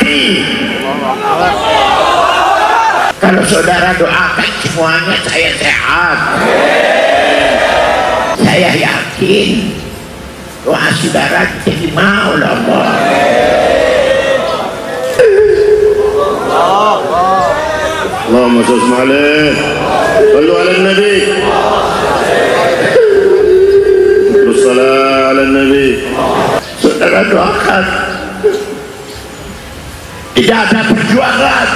mati. Kalau saudara doakan semuanya saya sehat. Saya yakin doa saudara diterima oleh Allah. Allahumma sholli alaihi sallu ala nabi. Wassalam ala nabi. Saudara doakan, tidak ada perjuangan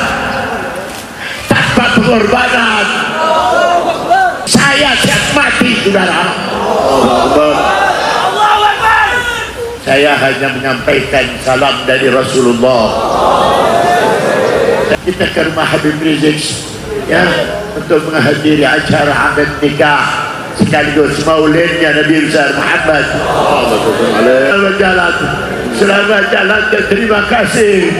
tanpa pengorbanan. Saya siap mati, saudara. Saya hanya menyampaikan salam dari Rasulullah. Kita ke rumah Habib Rizik ya, untuk menghadiri acara akad nikah sekaligus maulidnya Nabi besar Muhammad. Selamat jalan dan terima kasih.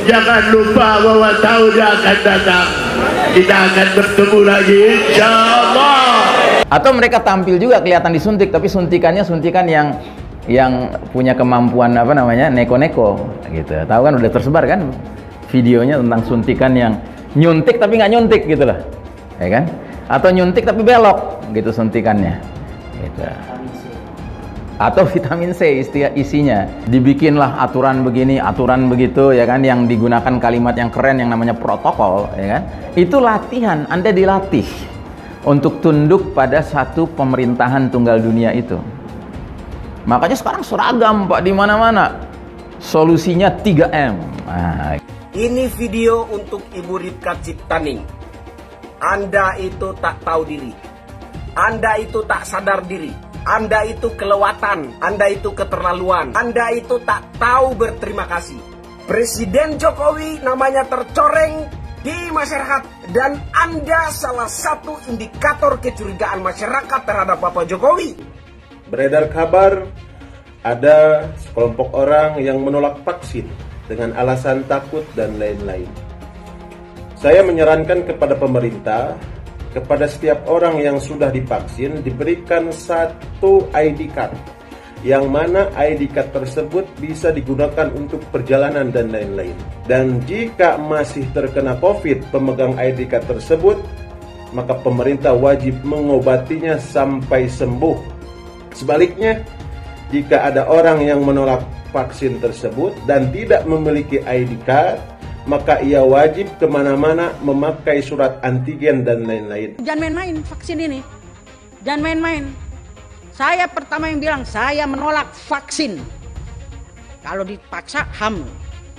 Jangan lupa bahwa tahun yang akan datang kita akan bertemu lagi, insyaallah. Atau mereka tampil juga kelihatan disuntik, tapi suntikannya suntikan yang punya kemampuan apa namanya, neko-neko gitu. Tahu kan, udah tersebar kan videonya tentang suntikan yang nyuntik tapi nggak nyuntik gitu loh, ya kan? Atau nyuntik tapi belok gitu suntikannya gitu. Atau vitamin C isinya dibikinlah aturan begini, aturan begitu, ya kan, yang digunakan kalimat yang keren yang namanya protokol, ya kan? Itu latihan, Anda dilatih untuk tunduk pada satu pemerintahan tunggal dunia itu. Makanya sekarang seragam Pak di mana-mana. Solusinya 3M. Nah. Ini video untuk Ibu Ripka Ciptaning. Anda itu tak tahu diri. Anda itu tak sadar diri. Anda itu kelewatan. Anda itu keterlaluan. Anda itu tak tahu berterima kasih. Presiden Jokowi namanya tercoreng di masyarakat. Dan Anda salah satu indikator kecurigaan masyarakat terhadap Bapak Jokowi. Beredar kabar ada sekelompok orang yang menolak vaksin dengan alasan takut dan lain-lain. Saya menyarankan kepada pemerintah, kepada setiap orang yang sudah divaksin diberikan satu ID card, yang mana ID card tersebut bisa digunakan untuk perjalanan dan lain-lain. Dan jika masih terkena COVID pemegang ID card tersebut, maka pemerintah wajib mengobatinya sampai sembuh. Sebaliknya, jika ada orang yang menolak vaksin tersebut dan tidak memiliki ID card, maka ia wajib kemana-mana memakai surat antigen dan lain-lain. Jangan main-main vaksin ini, jangan main-main. Saya pertama yang bilang, saya menolak vaksin. Kalau dipaksa HAM,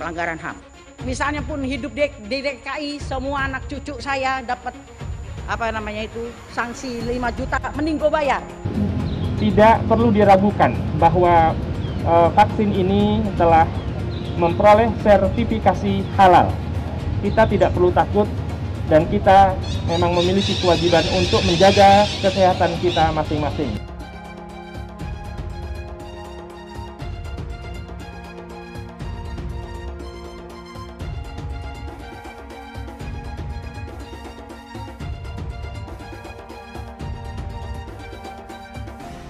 pelanggaran HAM. Misalnya pun hidup di DKI, semua anak cucu saya dapat apa namanya itu sanksi 5 juta, mending gue bayar. Tidak perlu diragukan bahwa vaksin ini telah memperoleh sertifikasi halal. Kita tidak perlu takut dan kita memang memiliki kewajiban untuk menjaga kesehatan kita masing-masing.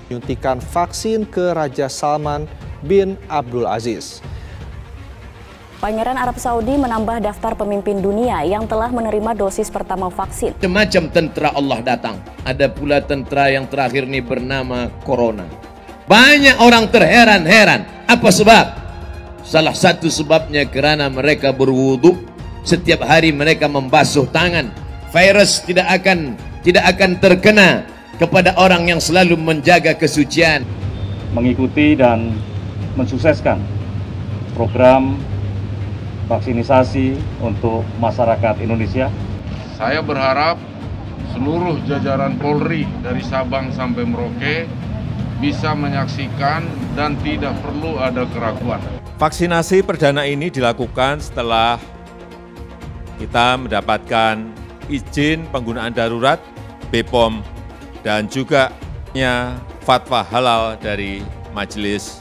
Menyuntikkan vaksin ke Raja Salman bin Abdul Aziz. Pangeran Arab Saudi menambah daftar pemimpin dunia yang telah menerima dosis pertama vaksin. Macam tentara Allah datang. Ada pula tentara yang terakhir ini bernama Corona. Banyak orang terheran-heran. Apa sebab? Salah satu sebabnya karena mereka berwudu. Setiap hari mereka membasuh tangan. Virus tidak akan terkena kepada orang yang selalu menjaga kesucian. Mengikuti dan mensukseskan program vaksinisasi untuk masyarakat Indonesia. Saya berharap seluruh jajaran Polri dari Sabang sampai Merauke bisa menyaksikan dan tidak perlu ada keraguan. Vaksinasi perdana ini dilakukan setelah kita mendapatkan izin penggunaan darurat BPOM dan juga fatwa halal dari Majelis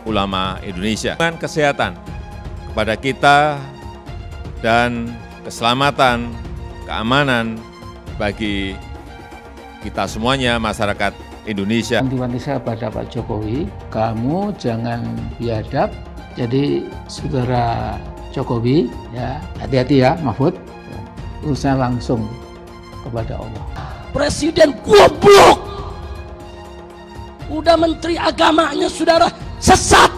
Ulama Indonesia. Dengan kesehatan kepada kita dan keselamatan, keamanan bagi kita semuanya, masyarakat Indonesia. Wanti-wanti saya pada Pak Jokowi, kamu jangan biadab, jadi saudara Jokowi, ya hati-hati ya Mahfud, urusannya langsung kepada Allah. Presiden goblok, udah menteri agamanya saudara sesat,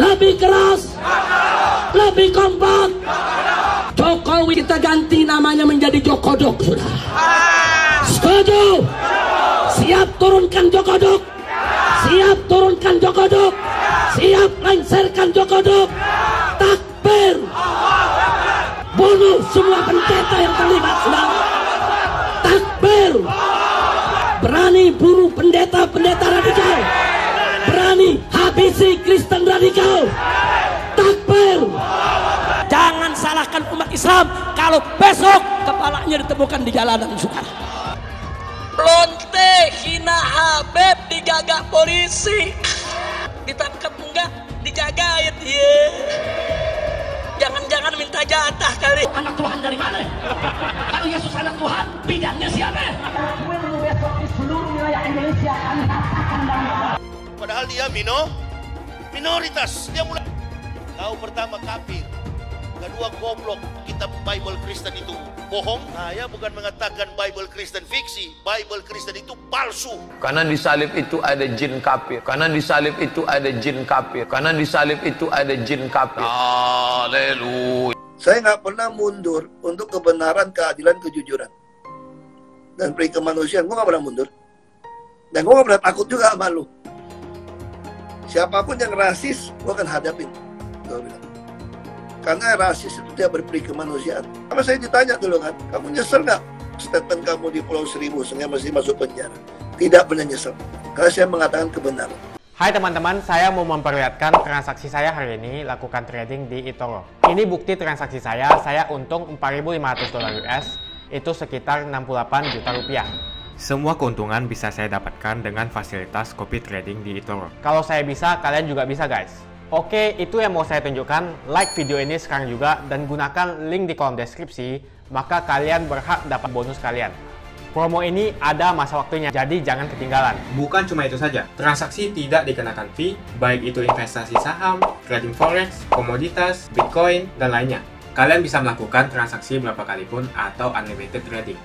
lebih keras, lebih kompak. Jokowi kita ganti namanya menjadi Jokodok, saudara. Setuju? Siap turunkan Jokodok, siap turunkan Jokodok, siap lengserkan Jokodok. Takbir, bunuh semua pendeta yang terlibat, saudara. Takbir, berani bunuh pendeta-pendeta radikal, berani habisi Kristen radikal. Takbir. Jangan salahkan umat Islam kalau besok kepalanya ditemukan di jalanan, saudara. Lonte hina Habib dijaga polisi, ditangkap enggak dijagain dia. Jangan-jangan minta jatah kali. Anak Tuhan dari mana? Kalau Yesus anak Tuhan, bidangnya siapa? Gue mau besok di seluruh wilayah Indonesia kami katakan dan padahal dia minoritas. Dia mulai kau pertama kafir, kedua goblok. Kitab Bible Kristen itu bohong. Saya bukan mengatakan Bible Kristen fiksi, Bible Kristen itu palsu. Karena di salib itu ada jin kafir. Karena di salib itu ada jin kafir. Karena di salib itu ada jin kafir. Haleluya. Saya nggak pernah mundur untuk kebenaran, keadilan, kejujuran, dan peri kemanusiaan. Gue nggak pernah mundur, dan gue nggak pernah takut juga sama lu. Siapapun yang rasis, gue akan hadapin. Gue bilang. Karena rasis itu tidak berperi kemanusiaan. Sama saya ditanya dulu kan, kamu nyesel nggak statement kamu di Pulau Seribu sehingga masih masuk penjara? Tidak pernah nyesel, karena saya mengatakan kebenaran. Hai teman-teman, saya mau memperlihatkan transaksi saya hari ini lakukan trading di eToro. Ini bukti transaksi saya untung $4.500 US, itu sekitar 68 juta rupiah. Semua keuntungan bisa saya dapatkan dengan fasilitas copy trading di eToro. Kalau saya bisa, kalian juga bisa guys. Oke, itu yang mau saya tunjukkan. Like video ini sekarang juga dan gunakan link di kolom deskripsi, maka kalian berhak dapat bonus kalian. Promo ini ada masa waktunya, jadi jangan ketinggalan. Bukan cuma itu saja, transaksi tidak dikenakan fee, baik itu investasi saham, trading forex, komoditas, bitcoin, dan lainnya. Kalian bisa melakukan transaksi berapa kali pun atau unlimited trading.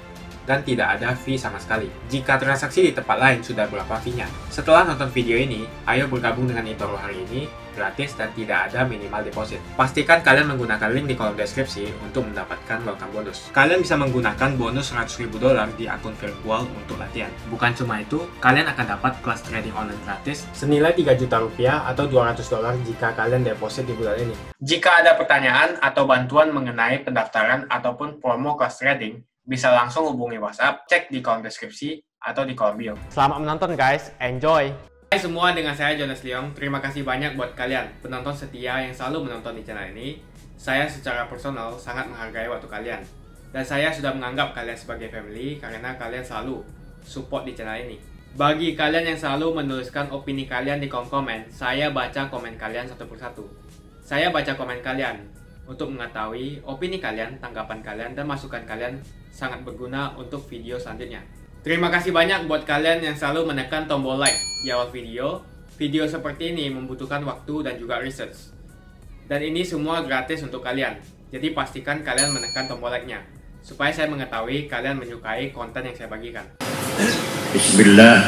Dan tidak ada fee sama sekali. Jika transaksi di tempat lain sudah berapa fee-nya. Setelah nonton video ini, ayo bergabung dengan eToro hari ini, gratis dan tidak ada minimal deposit. Pastikan kalian menggunakan link di kolom deskripsi untuk mendapatkan welcome bonus. Kalian bisa menggunakan bonus $100.000 di akun virtual untuk latihan. Bukan cuma itu, kalian akan dapat kelas trading online gratis senilai 3 juta rupiah atau $200 jika kalian deposit di bulan ini. Jika ada pertanyaan atau bantuan mengenai pendaftaran ataupun promo kelas trading, bisa langsung hubungi WhatsApp, cek di kolom deskripsi atau di kolom bio. Selamat menonton guys, enjoy! Hai semua, dengan saya Jonas Leong. Terima kasih banyak buat kalian, penonton setia yang selalu menonton di channel ini. Saya secara personal sangat menghargai waktu kalian. Dan saya sudah menganggap kalian sebagai family karena kalian selalu support di channel ini. Bagi kalian yang selalu menuliskan opini kalian di kolom komen, saya baca komen kalian satu persatu. Saya baca komen kalian untuk mengetahui opini kalian, tanggapan kalian, dan masukan kalian sangat berguna untuk video selanjutnya. Terima kasih banyak buat kalian yang selalu menekan tombol like di awal video. Video seperti ini membutuhkan waktu dan juga research. Dan ini semua gratis untuk kalian. Jadi pastikan kalian menekan tombol like-nya, supaya saya mengetahui kalian menyukai konten yang saya bagikan. Bismillah.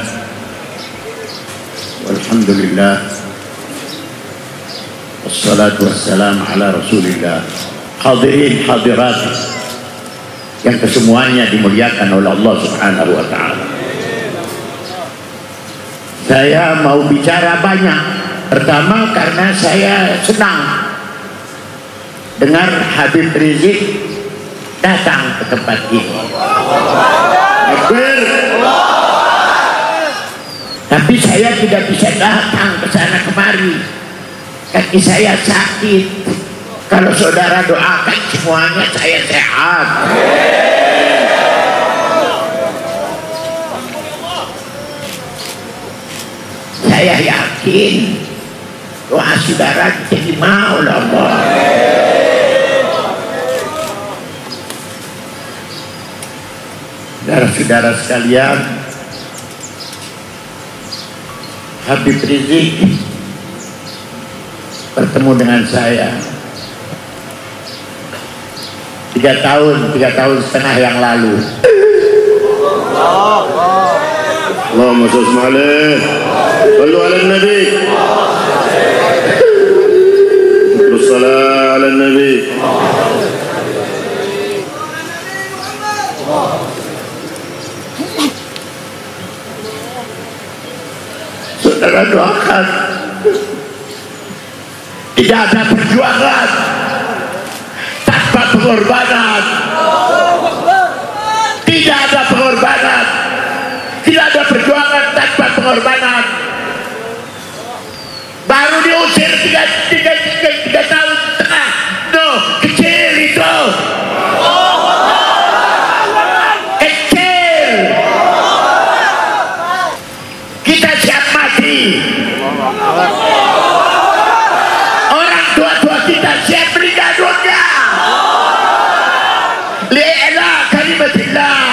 Walhamdulillah. Wassalatu wassalam ala rasulillah. Hadirin hadirat yang kesemuanya dimuliakan oleh Allah Subhanahu wa ta'ala. Saya mau bicara banyak. Pertama karena saya senang dengar Habib Rizik datang ke tempat ini. Tapi saya tidak bisa datang ke sana kemari. Kaki saya sakit. Kalau saudara doakan semuanya saya sehat. Saya yakin doa saudara diterima oleh Allah. Saudara-saudara sekalian, Habib Rizik bertemu dengan saya 3 tahun setengah yang lalu. Allahumma shalli alaihi sallu ala nabi. Wassalatu ala nabi. Saudara doakan, tidak ada perjuangan tanpa pengorbanan. Tidak ada pengorbanan. Tidak ada perjuangan tanpa pengorbanan. Baru diusir 3 tahun setengah. No, kecil itu. Kecil. Kita siap mati. Orang tua-tua kita siap meninggal dunia. Li'ila kalimatillah.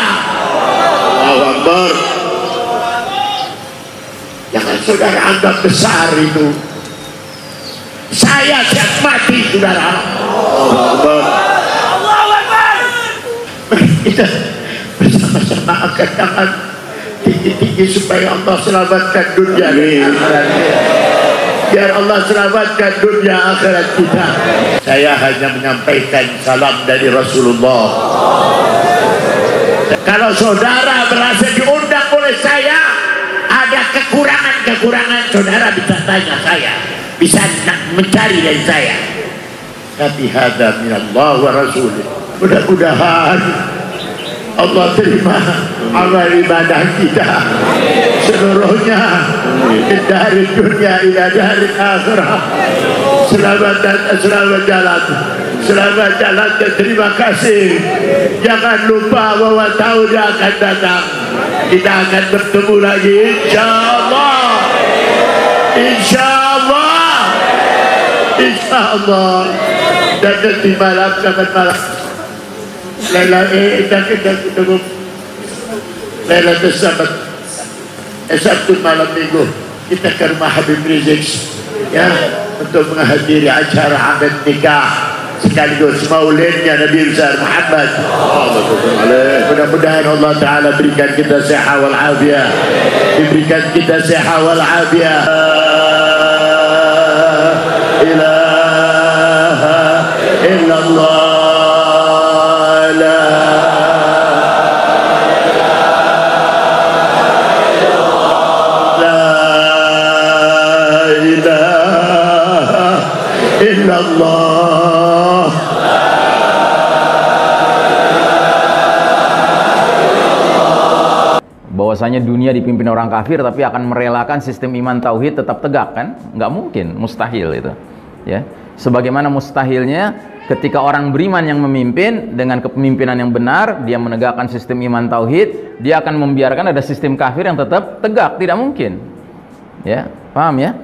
Allahu Akbar. Jangan saudara anggap besar itu. Saya siap mati, saudara. Allahu Akbar. Kita bersama-sama angkat tangan tinggi-tinggi supaya Allah selamatkan dunia dan akhirat. Biar Allah selamatkan dunia akhirat kita. Saya hanya menyampaikan salam dari Rasulullah. Kalau saudara merasa diundang oleh saya, ada kekurangan-kekurangan, saudara bisa tanya saya, bisa mencari dari saya. Tapi hada minallah wa rasulih. Mudah-mudahan Allah terima amal ibadah kita seluruhnya dari dunia ila dari akhirah. Selamat jalan. Selamat jalan dan terima kasih. Jangan lupa bahwa tahun yang akan datang kita akan bertemu lagi, insyaallah. Insyaallah. Insyaallah. Dan nanti malam kapan malam Lailatul Sabat, Sabtu malam minggu kita ke rumah Habib Rizik ya untuk menghadiri acara akad nikah sekaligus maulidnya Nabi besar Muhammad. Mudah-mudahan Allah Ta'ala berikan kita sehat wal afiyah, diberikan kita sehat wal afiyah. Ilaha illallah. Allah. Bahwasanya dunia dipimpin orang kafir tapi akan merelakan sistem iman tauhid tetap tegak, kan? Nggak mungkin, mustahil itu. Ya, sebagaimana mustahilnya ketika orang beriman yang memimpin dengan kepemimpinan yang benar, dia menegakkan sistem iman tauhid, dia akan membiarkan ada sistem kafir yang tetap tegak, tidak mungkin. Ya, paham ya?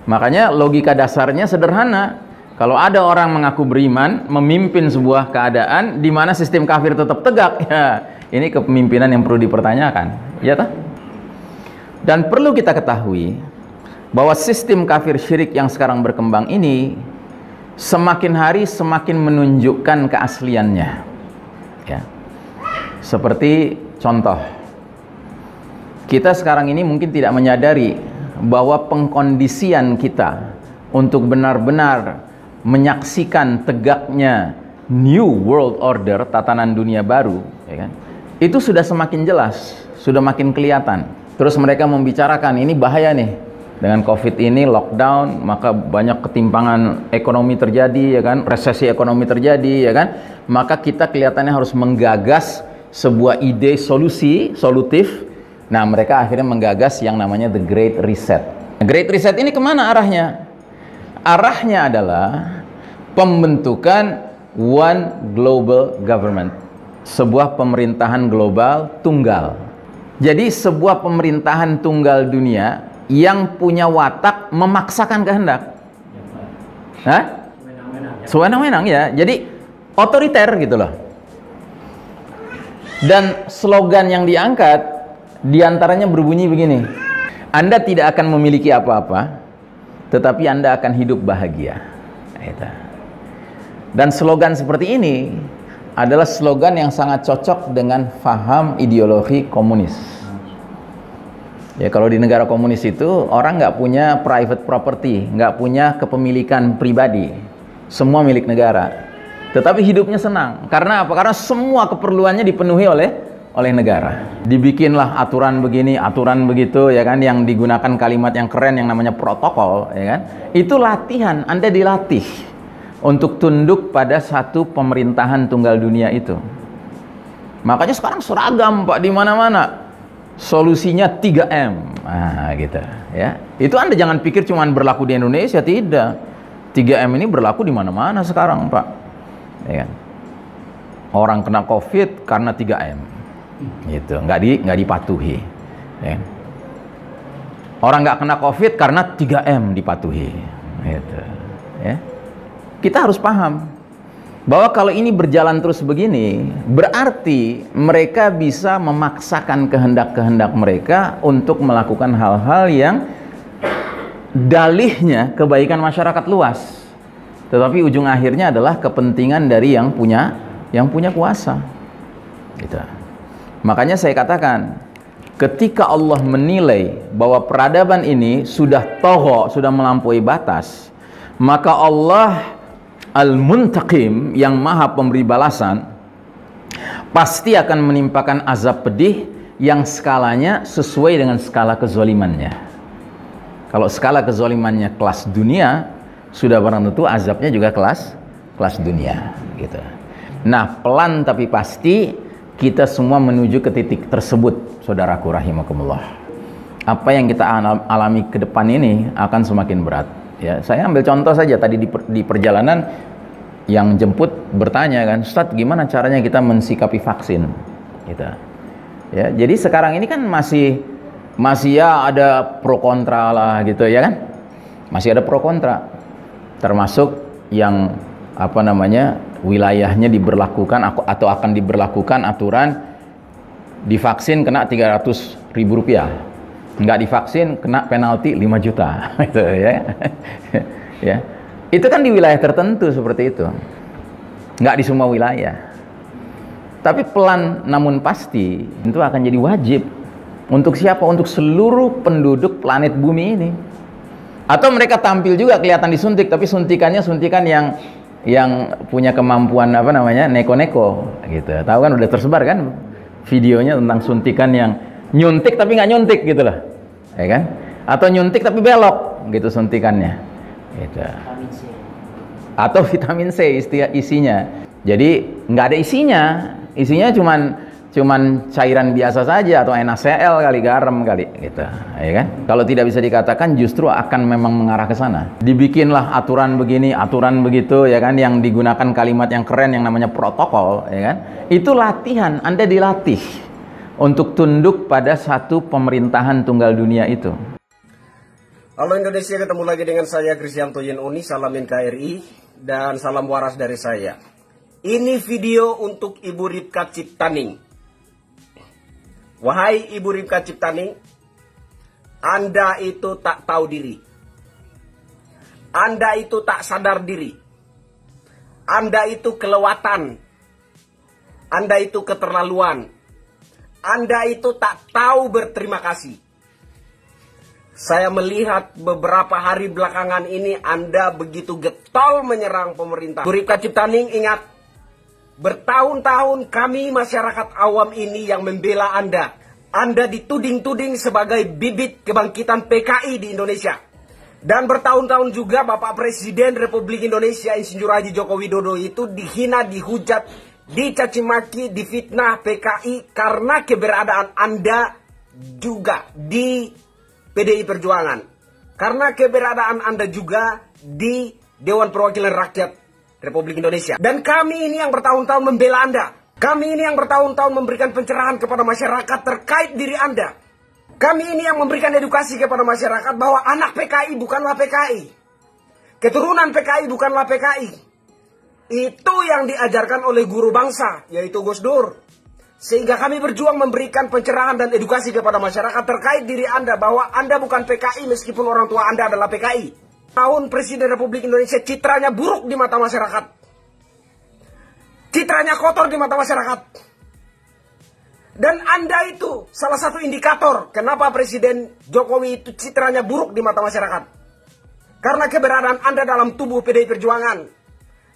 Makanya logika dasarnya sederhana. Kalau ada orang mengaku beriman, memimpin sebuah keadaan di mana sistem kafir tetap tegak, ya ini kepemimpinan yang perlu dipertanyakan, ya tak? Dan perlu kita ketahui bahwa sistem kafir syirik yang sekarang berkembang ini semakin hari semakin menunjukkan keasliannya. Ya. Seperti contoh, kita sekarang ini mungkin tidak menyadari bahwa pengkondisian kita untuk benar-benar menyaksikan tegaknya New World Order, tatanan dunia baru, ya kan? Itu sudah semakin jelas, sudah makin kelihatan. Terus mereka membicarakan ini bahaya nih, dengan COVID ini lockdown, maka banyak ketimpangan ekonomi terjadi, ya kan? Resesi ekonomi terjadi, ya kan? Maka kita kelihatannya harus menggagas sebuah ide solutif. Nah, mereka akhirnya menggagas yang namanya The Great Reset. Great Reset ini kemana arahnya? Arahnya adalah pembentukan One Global Government, sebuah pemerintahan global tunggal. Jadi sebuah pemerintahan tunggal dunia yang punya watak memaksakan kehendak. Hah? Sewenang-wenang ya. Jadi otoriter gitu loh. Dan slogan yang diangkat diantaranya berbunyi begini: Anda tidak akan memiliki apa-apa, tetapi Anda akan hidup bahagia. Dan slogan seperti ini adalah slogan yang sangat cocok dengan faham ideologi komunis. Ya, kalau di negara komunis itu orang nggak punya private property, nggak punya kepemilikan pribadi, semua milik negara. Tetapi hidupnya senang. Karena apa? Karena semua keperluannya dipenuhi oleh negara. Dibikinlah aturan begini, aturan begitu, ya kan, yang digunakan kalimat yang keren yang namanya protokol, ya kan. Itu latihan, Anda dilatih untuk tunduk pada satu pemerintahan tunggal dunia itu. Makanya sekarang seragam, Pak, di mana-mana. Solusinya 3M. Nah, gitu, ya. Itu Anda jangan pikir cuma berlaku di Indonesia, tidak. 3M ini berlaku di mana-mana sekarang, Pak. Ya kan? Orang kena COVID karena 3M. Gitu, nggak dipatuhi. Ya. Orang nggak kena COVID karena 3M dipatuhi. Gitu, ya. Kita harus paham bahwa kalau ini berjalan terus begini, berarti mereka bisa memaksakan kehendak-kehendak mereka untuk melakukan hal-hal yang dalihnya kebaikan masyarakat luas, tetapi ujung akhirnya adalah kepentingan dari yang punya kuasa. Gitu. Makanya saya katakan, ketika Allah menilai bahwa peradaban ini sudah togho, sudah melampaui batas, maka Allah Al-Muntaqim yang maha pemberi balasan pasti akan menimpakan azab pedih yang skalanya sesuai dengan skala kezolimannya. Kalau skala kezolimannya kelas dunia, sudah barang tentu azabnya juga kelas dunia, gitu. Nah, pelan tapi pasti kita semua menuju ke titik tersebut, saudaraku rahimakumullah. Apa yang kita alami ke depan ini akan semakin berat. Ya, saya ambil contoh saja tadi di perjalanan yang jemput bertanya kan, Ustadz, gimana caranya kita mensikapi vaksin? Gitu. Ya, jadi sekarang ini kan masih ya ada pro kontra lah, gitu ya kan? Masih ada pro kontra, termasuk yang apa namanya wilayahnya diberlakukan atau akan diberlakukan aturan divaksin kena 300.000 rupiah. Nggak divaksin kena penalti 5 juta gitu, ya. Ya. Itu kan di wilayah tertentu seperti itu, nggak di semua wilayah. Tapi pelan namun pasti itu akan jadi wajib. Untuk siapa? Untuk seluruh penduduk planet bumi ini. Atau mereka tampil juga kelihatan disuntik, tapi suntikannya suntikan yang punya kemampuan apa namanya neko-neko gitu. Tahu kan, udah tersebar kan videonya tentang suntikan yang nyuntik tapi nggak nyuntik gitu loh, ya kan? Atau nyuntik tapi belok gitu suntikannya, gitu. Atau vitamin C isinya. Jadi nggak ada isinya cuman cairan biasa saja atau NaCl kali, garam kali, gitu, ya kan? Kalau tidak bisa dikatakan justru akan memang mengarah ke sana. Dibikinlah aturan begini, aturan begitu, ya kan? Yang digunakan kalimat yang keren yang namanya protokol, ya kan? Itu latihan, Anda dilatih untuk tunduk pada satu pemerintahan tunggal dunia itu. Halo Indonesia, ketemu lagi dengan saya Krisyanto Yenuni, salam NKRI dan salam waras dari saya. Ini video untuk Ibu Ripka Ciptaning. Wahai Ibu Ripka Ciptaning, Anda itu tak tahu diri. Anda itu tak sadar diri. Anda itu kelewatan. Anda itu keterlaluan. Anda itu tak tahu berterima kasih. Saya melihat beberapa hari belakangan ini Anda begitu getol menyerang pemerintah. Bu Ripka Ciptaning, ingat, bertahun-tahun kami masyarakat awam ini yang membela Anda. Anda dituding-tuding sebagai bibit kebangkitan PKI di Indonesia. Dan bertahun-tahun juga Bapak Presiden Republik Indonesia Insinyur Haji Joko Widodo itu dihina, dihujat, dicaci maki, difitnah PKI karena keberadaan Anda juga di PDI Perjuangan. Karena keberadaan Anda juga di Dewan Perwakilan Rakyat Republik Indonesia. Dan kami ini yang bertahun-tahun membela Anda. Kami ini yang bertahun-tahun memberikan pencerahan kepada masyarakat terkait diri Anda. Kami ini yang memberikan edukasi kepada masyarakat bahwa anak PKI bukanlah PKI. Keturunan PKI bukanlah PKI. Itu yang diajarkan oleh guru bangsa, yaitu Gus Dur. Sehingga kami berjuang memberikan pencerahan dan edukasi kepada masyarakat terkait diri Anda bahwa Anda bukan PKI meskipun orang tua Anda adalah PKI. Tahun Presiden Republik Indonesia citranya buruk di mata masyarakat. citranya kotor di mata masyarakat. Dan Anda itu salah satu indikator kenapa Presiden Jokowi itu citranya buruk di mata masyarakat. Karena keberadaan Anda dalam tubuh PDI Perjuangan.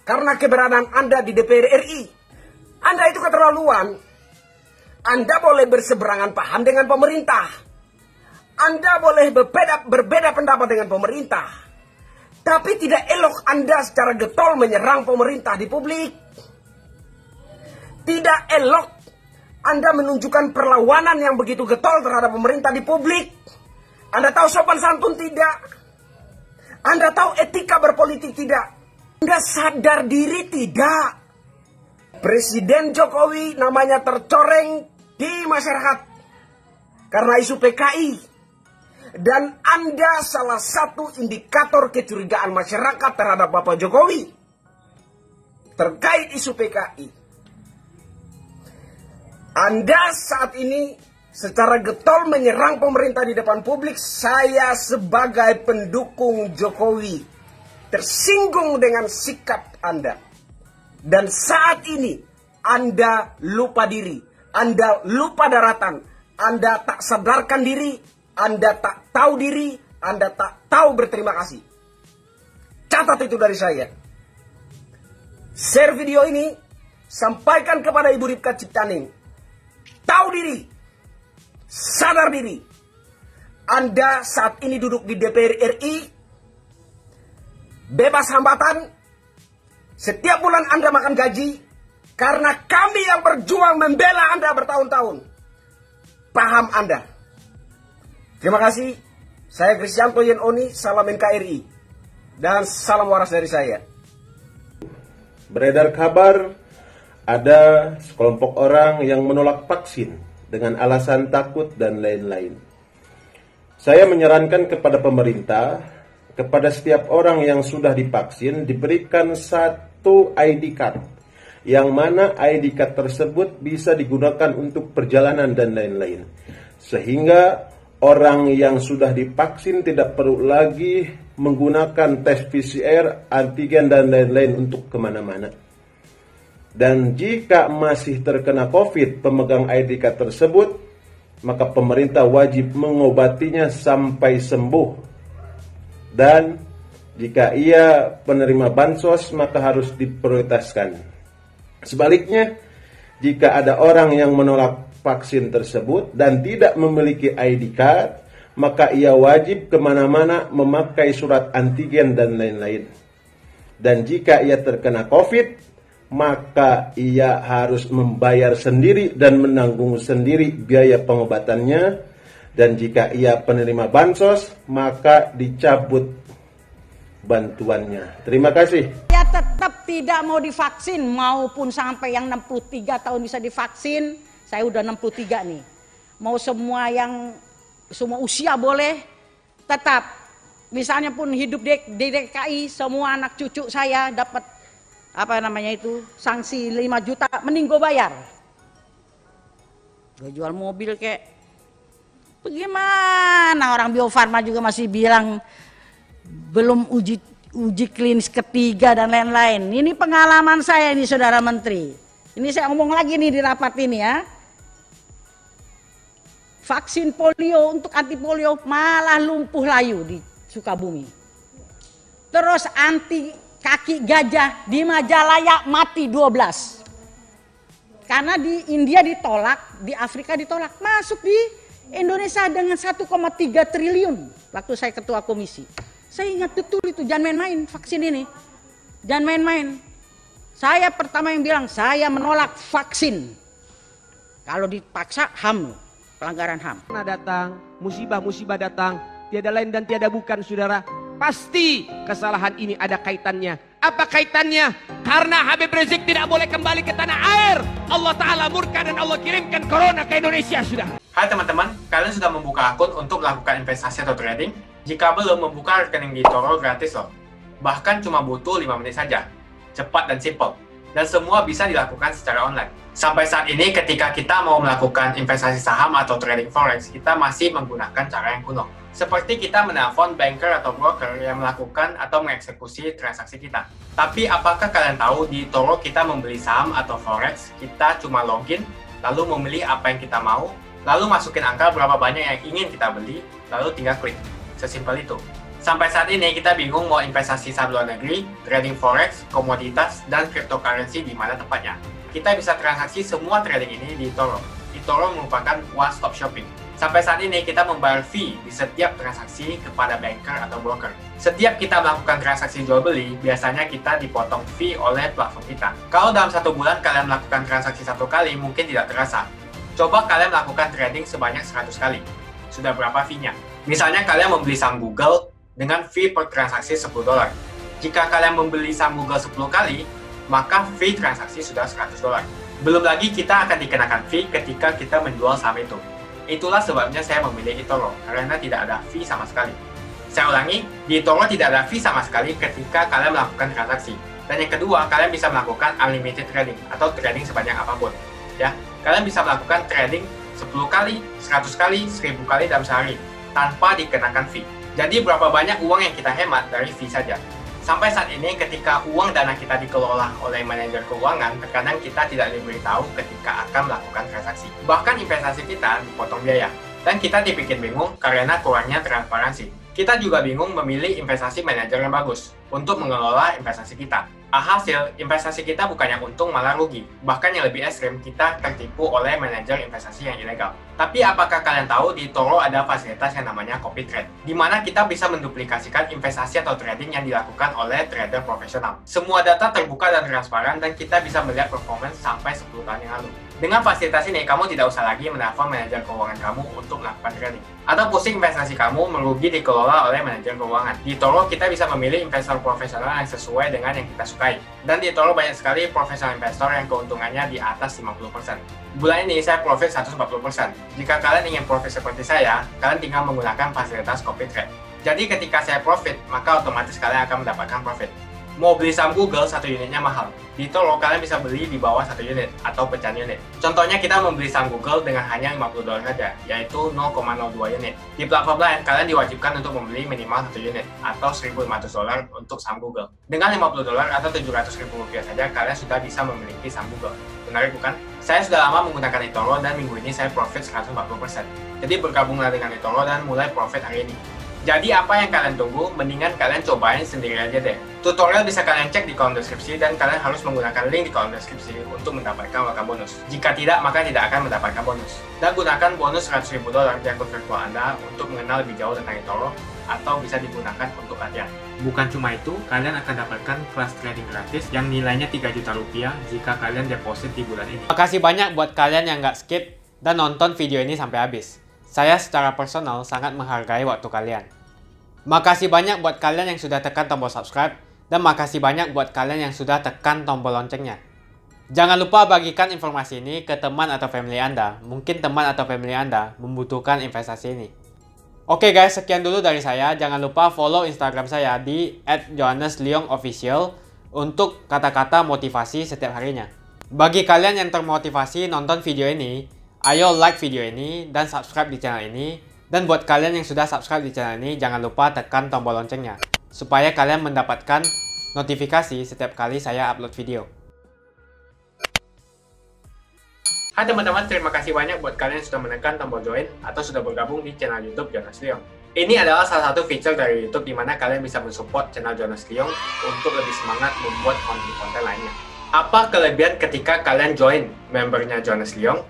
Karena keberadaan Anda di DPR RI. Anda itu keterlaluan. Anda boleh berseberangan paham dengan pemerintah. Anda boleh berbeda pendapat dengan pemerintah. Tapi tidak elok Anda secara getol menyerang pemerintah di publik. Tidak elok Anda menunjukkan perlawanan yang begitu getol terhadap pemerintah di publik. Anda tahu sopan santun tidak? Anda tahu etika berpolitik tidak? Anda sadar diri tidak? Presiden Jokowi namanya tercoreng di masyarakat karena isu PKI. Dan Anda salah satu indikator kecurigaan masyarakat terhadap Bapak Jokowi terkait isu PKI. Anda saat ini secara getol menyerang pemerintah di depan publik. Saya sebagai pendukung Jokowi tersinggung dengan sikap Anda. Dan saat ini Anda lupa diri, Anda lupa daratan, Anda tak sadarkan diri, Anda tak tahu diri, Anda tak tahu berterima kasih. Catat itu dari saya. Share video ini, sampaikan kepada Ibu Ripka Ciptaning. Tahu diri, sadar diri. Anda saat ini duduk di DPR RI, bebas hambatan. Setiap bulan Anda makan gaji, karena kami yang berjuang membela Anda bertahun-tahun. Paham Anda. Terima kasih. Saya Krisyanto Yenoni, salam NKRI. Dan salam waras dari saya. Beredar kabar ada sekelompok orang yang menolak vaksin dengan alasan takut dan lain-lain. Saya menyarankan kepada pemerintah, kepada setiap orang yang sudah divaksin diberikan satu ID card, yang mana ID card tersebut bisa digunakan untuk perjalanan dan lain-lain. Sehingga orang yang sudah divaksin tidak perlu lagi menggunakan tes PCR, antigen dan lain-lain untuk kemana-mana. Dan jika masih terkena COVID pemegang ID card tersebut, maka pemerintah wajib mengobatinya sampai sembuh. Dan jika ia penerima bansos, maka harus diprioritaskan. Sebaliknya, jika ada orang yang menolak vaksin tersebut dan tidak memiliki ID card, maka ia wajib kemana-mana memakai surat antigen dan lain-lain. Dan jika ia terkena COVID, maka ia harus membayar sendiri dan menanggung sendiri biaya pengobatannya. Dan jika ia penerima bansos, maka dicabut bantuannya. Terima kasih. Saya tetap tidak mau divaksin, maupun sampai yang 63 tahun bisa divaksin. Saya udah 63 nih. Mau semua usia boleh, tetap. Misalnya pun hidup di DKI, semua anak cucu saya dapat sanksi 5 juta, mending gue bayar. Gue jual mobil kayak bagaimana, orang Bio Farma juga masih bilang belum uji klinis ketiga dan lain-lain. Ini pengalaman saya ini, Saudara Menteri. Ini saya ngomong lagi nih di rapat ini ya. Vaksin polio untuk anti polio malah lumpuh layu di Sukabumi. Terus anti kaki gajah di Majalaya mati 12. Karena di India ditolak, di Afrika ditolak. Masuk di Indonesia dengan 1,3 triliun waktu saya ketua komisi. Saya ingat betul itu, jangan main-main vaksin ini. Jangan main-main. Saya pertama yang bilang, saya menolak vaksin. Kalau dipaksa HAM, pelanggaran HAM. Datang, musibah-musibah datang, tiada lain dan tiada bukan, saudara. Pasti kesalahan ini ada kaitannya. Apa kaitannya? Karena Habib Rizik tidak boleh kembali ke tanah air. Allah Ta'ala murka dan Allah kirimkan corona ke Indonesia, sudah. Hai teman-teman, kalian sudah membuka akun untuk melakukan investasi atau trading? Jika belum, membuka rekening di eToro gratis loh. Bahkan cuma butuh 5 menit saja. Cepat dan simple. Dan semua bisa dilakukan secara online. Sampai saat ini ketika kita mau melakukan investasi saham atau trading forex, kita masih menggunakan cara yang kuno. Seperti kita menelpon banker atau broker yang melakukan atau mengeksekusi transaksi kita. Tapi apakah kalian tahu di eToro kita membeli saham atau forex, kita cuma login, lalu memilih apa yang kita mau, lalu masukin angka berapa banyak yang ingin kita beli, lalu tinggal klik. Sesimpel itu. Sampai saat ini kita bingung mau investasi saham luar negeri, trading forex, komoditas, dan cryptocurrency di mana tempatnya. Kita bisa transaksi semua trading ini di eToro. eToro merupakan one-stop shopping. Sampai saat ini kita membayar fee di setiap transaksi kepada banker atau broker. Setiap kita melakukan transaksi jual beli, biasanya kita dipotong fee oleh platform kita. Kalau dalam 1 bulan kalian melakukan transaksi 1 kali, mungkin tidak terasa. Coba kalian melakukan trading sebanyak 100 kali. Sudah berapa fee-nya? Misalnya kalian membeli saham Google dengan fee per transaksi $10. Jika kalian membeli saham Google 10 kali, maka fee transaksi sudah $100. Belum lagi kita akan dikenakan fee ketika kita menjual saham itu. Itulah sebabnya saya memilih eToro, karena tidak ada fee sama sekali. Saya ulangi, di eToro tidak ada fee sama sekali ketika kalian melakukan transaksi. Dan yang kedua, kalian bisa melakukan unlimited trading atau trading sebanyak apapun. Ya, kalian bisa melakukan trading 10 kali, 100 kali, 1000 kali dalam sehari tanpa dikenakan fee. Jadi berapa banyak uang yang kita hemat dari fee saja. Sampai saat ini ketika uang dana kita dikelola oleh manajer keuangan, terkadang kita tidak diberitahu ketika akan melakukan transaksi. Bahkan investasi kita dipotong biaya. Dan kita dibikin bingung karena kurangnya transparansi. Kita juga bingung memilih investasi manajer yang bagus untuk mengelola investasi kita. Alhasil, investasi kita bukannya untung malah rugi. Bahkan yang lebih ekstrim, kita tertipu oleh manajer investasi yang ilegal. Tapi apakah kalian tahu di eToro ada fasilitas yang namanya copy trade, di mana kita bisa menduplikasikan investasi atau trading yang dilakukan oleh trader profesional. Semua data terbuka dan transparan dan kita bisa melihat performance sampai 10 tahun yang lalu. Dengan fasilitas ini, kamu tidak usah lagi menelpon manajer keuangan kamu untuk melakukan trading. Atau pusing investasi kamu merugi dikelola oleh manajer keuangan. Di eToro, kita bisa memilih investor profesional yang sesuai dengan yang kita sukai. Dan di eToro banyak sekali profesional investor yang keuntungannya di atas 50%. Bulan ini saya profit 140%. Jika kalian ingin profit seperti saya, kalian tinggal menggunakan fasilitas copy trade. Jadi ketika saya profit, maka otomatis kalian akan mendapatkan profit. Mau beli saham Google, 1 unitnya mahal. Di eToro, kalian bisa beli di bawah 1 unit atau pecahan unit. Contohnya kita membeli saham Google dengan hanya $50 saja, yaitu 0,02 unit. Di platform lain, kalian diwajibkan untuk membeli minimal 1 unit atau $1.500 untuk saham Google. Dengan $50 atau Rp700.000 saja, kalian sudah bisa memiliki saham Google. Menarik bukan? Saya sudah lama menggunakan eToro dan minggu ini saya profit 140%. Jadi bergabunglah dengan eToro dan mulai profit hari ini. Jadi apa yang kalian tunggu, mendingan kalian cobain sendiri aja deh. Tutorial bisa kalian cek di kolom deskripsi dan kalian harus menggunakan link di kolom deskripsi untuk mendapatkan welcome bonus. Jika tidak, maka tidak akan mendapatkan bonus. Dan gunakan bonus $100.000 di akun virtual Anda untuk mengenal lebih jauh tentang eToro atau bisa digunakan untuk latihan. Bukan cuma itu, kalian akan dapatkan kelas trading gratis yang nilainya Rp3 juta jika kalian deposit di bulan ini. Makasih banyak buat kalian yang nggak skip dan nonton video ini sampai habis. Saya secara personal sangat menghargai waktu kalian. Makasih banyak buat kalian yang sudah tekan tombol subscribe, dan makasih banyak buat kalian yang sudah tekan tombol loncengnya. Jangan lupa bagikan informasi ini ke teman atau family Anda. Mungkin teman atau family Anda membutuhkan investasi ini. Oke guys, sekian dulu dari saya. Jangan lupa follow Instagram saya di @johannesleongofficial untuk kata-kata motivasi setiap harinya. Bagi kalian yang termotivasi nonton video ini, ayo like video ini dan subscribe di channel ini. Dan buat kalian yang sudah subscribe di channel ini, jangan lupa tekan tombol loncengnya supaya kalian mendapatkan notifikasi setiap kali saya upload video. Hai teman-teman, terima kasih banyak buat kalian yang sudah menekan tombol join atau sudah bergabung di channel YouTube Jonas Leong. Ini adalah salah satu feature dari YouTube di mana kalian bisa mensupport channel Jonas Leong untuk lebih semangat membuat konten-konten lainnya. Apa kelebihan ketika kalian join membernya Jonas Leong?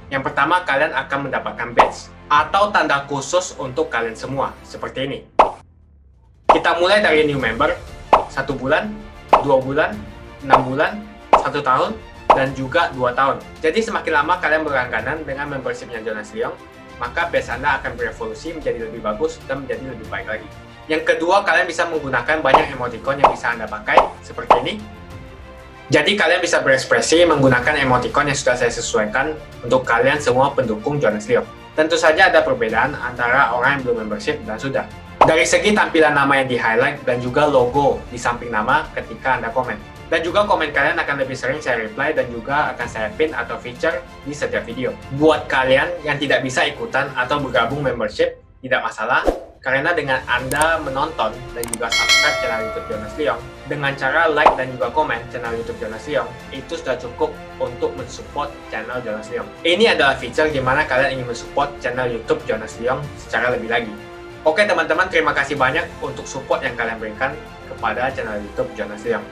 Yang pertama, kalian akan mendapatkan badge atau tanda khusus untuk kalian semua, seperti ini. Kita mulai dari new member, 1 bulan, 2 bulan, 6 bulan, 1 tahun, dan juga 2 tahun. Jadi semakin lama kalian berlangganan dengan membershipnya Jonas Leong, maka badge Anda akan berevolusi menjadi lebih bagus dan menjadi lebih baik lagi. Yang kedua, kalian bisa menggunakan banyak emoticon yang bisa Anda pakai, seperti ini. Jadi kalian bisa berekspresi menggunakan emoticon yang sudah saya sesuaikan untuk kalian semua pendukung Jonas Leong. Tentu saja ada perbedaan antara orang yang belum membership dan sudah. Dari segi tampilan nama yang di-highlight dan juga logo di samping nama ketika Anda komen. Dan juga komen kalian akan lebih sering saya reply dan juga akan saya pin atau feature di setiap video. Buat kalian yang tidak bisa ikutan atau bergabung membership, tidak masalah. Karena dengan Anda menonton dan juga subscribe channel YouTube Jonas Leong, dengan cara like dan juga komen channel YouTube Jonas Leong, itu sudah cukup untuk mensupport channel Jonas Leong. Ini adalah feature gimana kalian ingin mensupport channel YouTube Jonas Leong secara lebih lagi. Oke teman-teman, terima kasih banyak untuk support yang kalian berikan kepada channel YouTube Jonas Leong.